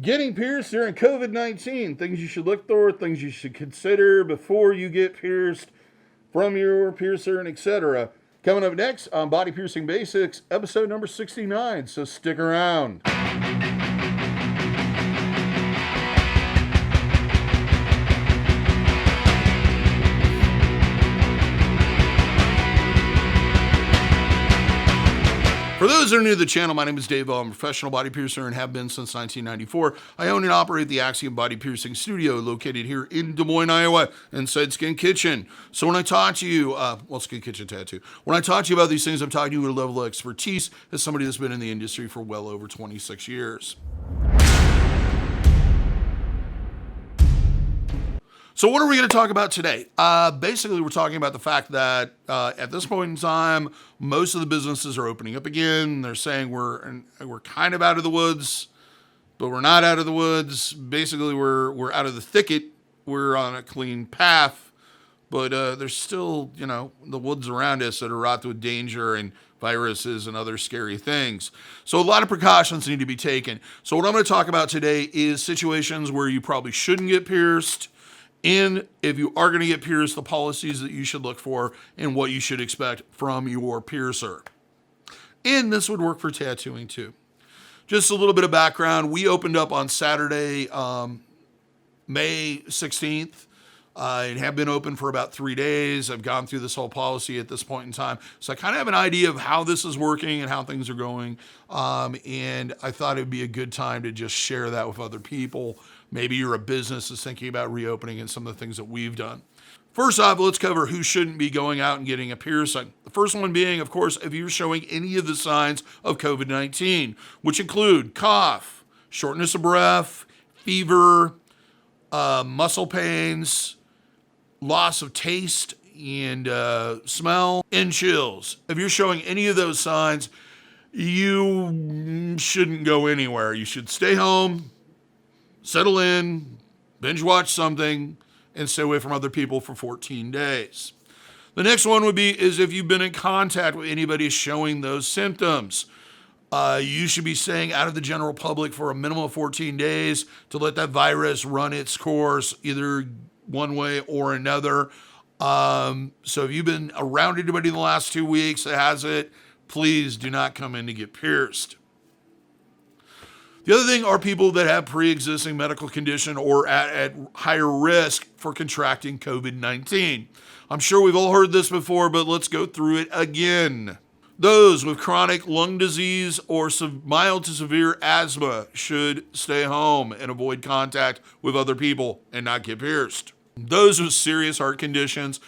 Getting pierced during COVID-19. Things you should look for, things you should consider before you get pierced from your piercer, and etc. Coming up next on Body Piercing Basics, episode number 69. So stick around. For those that are new to the channel, my name is DaVo. I'm a professional body piercer and have been since 1994. I own and operate the Axiom Body Piercing Studio located here in Des Moines, Iowa, inside Skin Kitchen. So when I talk to you, Skin Kitchen Tattoo. When I talk to you about these things, I'm talking to you at a level of expertise as somebody that's been in the industry for well over 26 years. So what are we going to talk about today? Basically, we're talking about the fact that at this point in time, most of the businesses are opening up again. They're saying we're kind of out of the woods, but we're not out of the woods. Basically, we're out of the thicket. We're on a clean path, but there's still, the woods around us that are wrought with danger and viruses and other scary things. So a lot of precautions need to be taken. So what I'm going to talk about today is situations where you probably shouldn't get pierced. And if you are going to get pierced, the policies that you should look for and what you should expect from your piercer. And this would work for tattooing too. Just a little bit of background. We opened up on Saturday, May 16th. And have been open for about 3 days. I've gone through this whole policy at this point in time. So I kind of have an idea of how this is working and how things are going. And I thought it'd be a good time to just share that with other people. Maybe you're a business that's thinking about reopening and some of the things that we've done. First off, let's cover who shouldn't be going out and getting a piercing. The first one being, of course, if you're showing any of the signs of COVID-19, which include cough, shortness of breath, fever, muscle pains, loss of taste and smell, and chills. If you're showing any of those signs, you shouldn't go anywhere. You should stay home, settle in, binge watch something, and stay away from other people for 14 days. The next one would be is if you've been in contact with anybody showing those symptoms. You should be staying out of the general public for a minimum of 14 days to let that virus run its course, either one way or another. So if you've been around anybody in the last 2 weeks that has it, please do not come in to get pierced. The other thing are people that have pre-existing medical condition or at higher risk for contracting COVID-19. I'm sure we've all heard this before, but let's go through it again. Those with chronic lung disease or mild to severe asthma should stay home and avoid contact with other people and not get pierced. Those with serious heart conditions,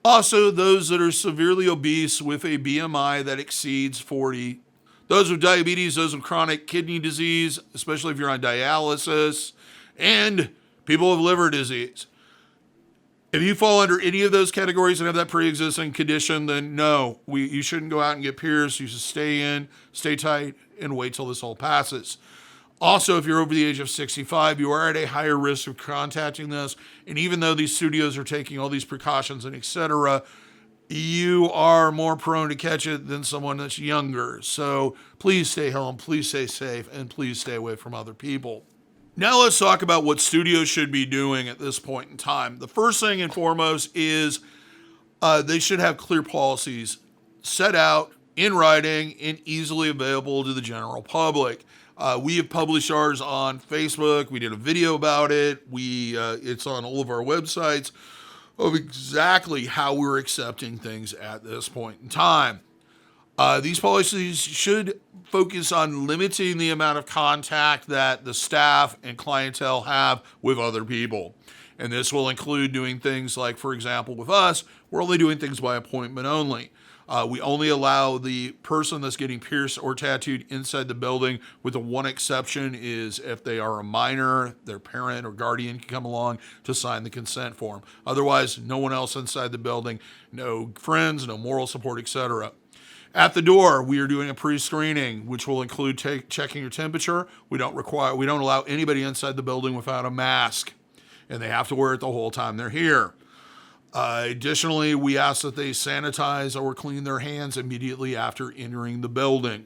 also those that are severely obese with a BMI that exceeds 40, those with diabetes, those with chronic kidney disease, especially if you're on dialysis, and people with liver disease. If you fall under any of those categories and have that pre-existing condition, then no, you shouldn't go out and get pierced. You should stay in, stay tight, and wait till this all passes. Also, if you're over the age of 65, you are at a higher risk of contacting this. And even though these studios are taking all these precautions and etc., you are more prone to catch it than someone that's younger. So please stay home, please stay safe, and please stay away from other people. Now let's talk about what studios should be doing at this point in time. The first thing and foremost is they should have clear policies set out in writing and easily available to the general public. We have published ours on Facebook. We did a video about it. It's on all of our websites of exactly how we're accepting things at this point in time. These policies should focus on limiting the amount of contact that the staff and clientele have with other people. And this will include doing things like, for example, with us, we're only doing things by appointment only. We only allow the person that's getting pierced or tattooed inside the building, with the one exception is if they are a minor, their parent or guardian can come along to sign the consent form. Otherwise, no one else inside the building, no friends, no moral support, etc. At the door, we are doing a pre-screening, which will include checking your temperature. We don't allow anybody inside the building without a mask, and they have to wear it the whole time they're here. Additionally, we ask that they sanitize or clean their hands immediately after entering the building.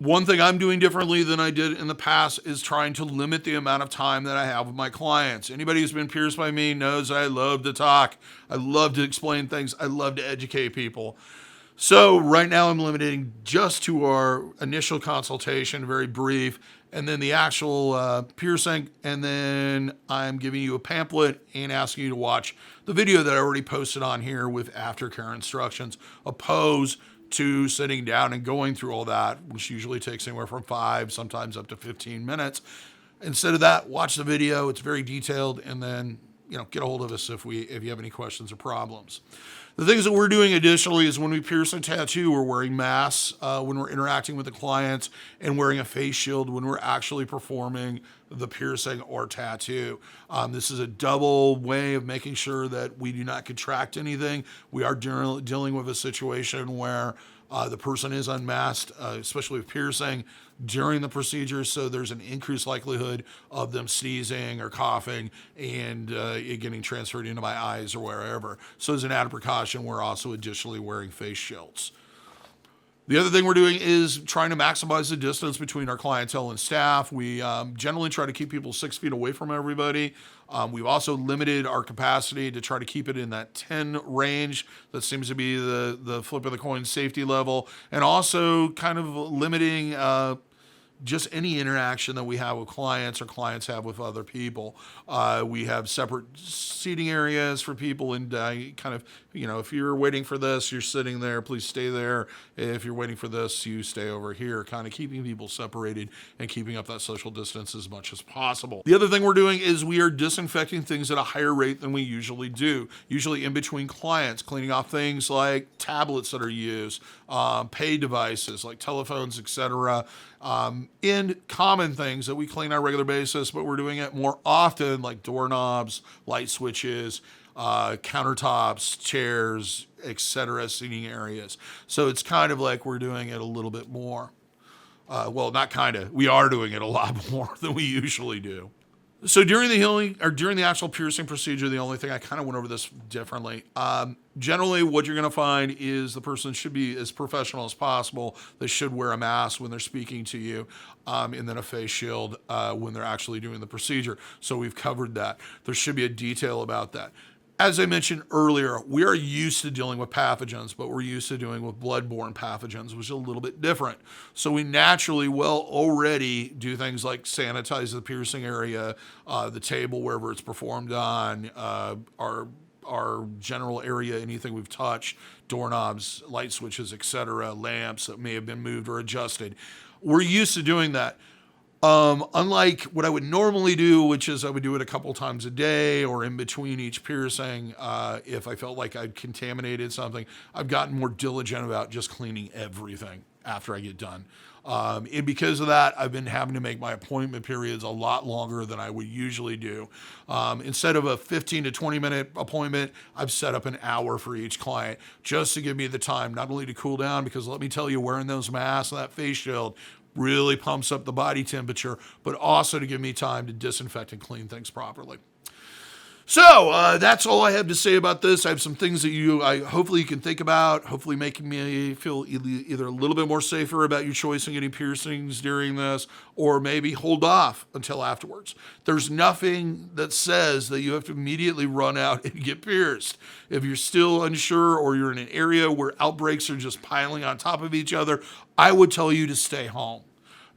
One thing I'm doing differently than I did in the past is trying to limit the amount of time that I have with my clients. Anybody who's been pierced by me knows I love to talk. I love to explain things. I love to educate people. So right now I'm limiting just to our initial consultation, very brief, and then the actual piercing, and then I'm giving you a pamphlet and asking you to watch the video that I already posted on here with aftercare instructions, opposed to sitting down and going through all that, which usually takes anywhere from 5, sometimes up to 15 minutes. Instead of that, watch the video. It's very detailed, and then get a hold of us if you have any questions or problems. The things that we're doing additionally is when we pierce a tattoo, we're wearing masks when we're interacting with the clients, and wearing a face shield when we're actually performing the piercing or tattoo. This is a double way of making sure that we do not contract anything. We are dealing with a situation where the person is unmasked, especially with piercing, during the procedure, so there's an increased likelihood of them sneezing or coughing and it getting transferred into my eyes or wherever. So as an added precaution, we're also additionally wearing face shields. The other thing we're doing is trying to maximize the distance between our clientele and staff. We generally try to keep people 6 feet away from everybody. We've also limited our capacity to try to keep it in that 10 range. That seems to be the flip of the coin safety level. And also kind of limiting just any interaction that we have with clients or clients have with other people. We have separate seating areas for people, and kind of, if you're waiting for this, you're sitting there, please stay there. If you're waiting for this, you stay over here, kind of keeping people separated and keeping up that social distance as much as possible. The other thing we're doing is we are disinfecting things at a higher rate than we usually do, usually in between clients, cleaning off things like tablets that are used, pay devices like telephones, etc., in common things that we clean on a regular basis, but we're doing it more often, like doorknobs, light switches, countertops, chairs, etc., seating areas. So it's kind of like we're doing it a little bit more. Well, not kind of. We are doing it a lot more than we usually do. So during the healing, or during the actual piercing procedure, the only thing I kind of went over this differently. Generally, what you're going to find is the person should be as professional as possible. They should wear a mask when they're speaking to you, and then a face shield when they're actually doing the procedure. So we've covered that. There should be a detail about that. As I mentioned earlier, we are used to dealing with pathogens, but we're used to dealing with bloodborne pathogens, which is a little bit different. So we naturally will already do things like sanitize the piercing area, the table wherever it's performed on, our general area, anything we've touched, doorknobs, light switches, etc., lamps that may have been moved or adjusted. We're used to doing that. Unlike what I would normally do, which is I would do it a couple times a day or in between each piercing, if I felt like I'd contaminated something, I've gotten more diligent about just cleaning everything after I get done. And because of that, I've been having to make my appointment periods a lot longer than I would usually do. Instead of a 15 to 20 minute appointment, I've set up an hour for each client just to give me the time, not only to cool down, because let me tell you, wearing those masks and that face shield really pumps up the body temperature, but also to give me time to disinfect and clean things properly. So that's all I have to say about this. I have some things that hopefully you can think about, hopefully making me feel either a little bit more safer about your choice in getting piercings during this, or maybe hold off until afterwards. There's nothing that says that you have to immediately run out and get pierced. If you're still unsure, or you're in an area where outbreaks are just piling on top of each other, I would tell you to stay home.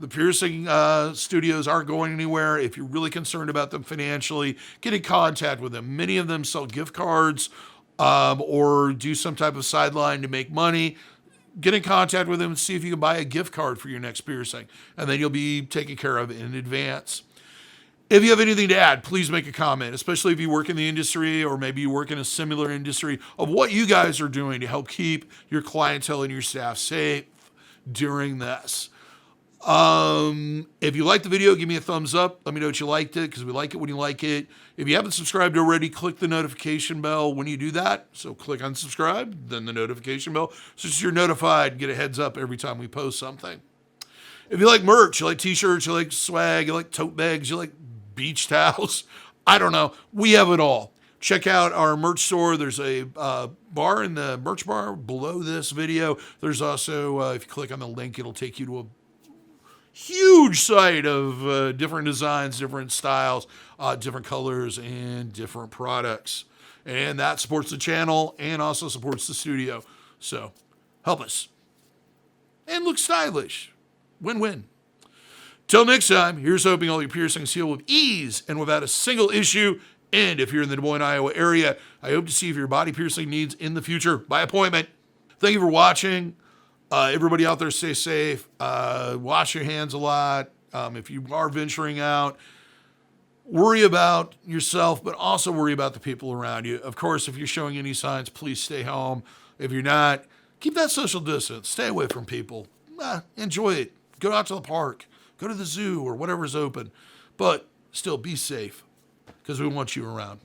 The piercing studios aren't going anywhere. If you're really concerned about them financially, get in contact with them. Many of them sell gift cards or do some type of sideline to make money. Get in contact with them and see if you can buy a gift card for your next piercing, and then you'll be taken care of in advance. If you have anything to add, please make a comment, especially if you work in the industry or maybe you work in a similar industry, of what you guys are doing to help keep your clientele and your staff safe during this. If you liked the video, give me a thumbs up. Let me know what you liked it, because we like it when you like it. If you haven't subscribed already, click the notification bell when you do that. So click on subscribe, then the notification bell, so you're notified, get a heads up every time we post something. If you like merch, you like t-shirts, you like swag, you like tote bags, you like beach towels, I don't know, we have it all. Check out our merch store. There's a bar in the merch bar below this video. There's also, if you click on the link, it'll take you to a huge site of different designs, different styles, different colors, and different products. And that supports the channel and also supports the studio. So help us. And look stylish. Win-win. Till next time, here's hoping all your piercings heal with ease and without a single issue. And if you're in the Des Moines, Iowa area, I hope to see if your body piercing needs in the future by appointment. Thank you for watching. Everybody out there, stay safe. Wash your hands a lot. If you are venturing out, worry about yourself, but also worry about the people around you. Of course, if you're showing any signs, please stay home. If you're not, keep that social distance. Stay away from people. Enjoy it. Go out to the park. Go to the zoo or whatever's open. But still, be safe because we want you around.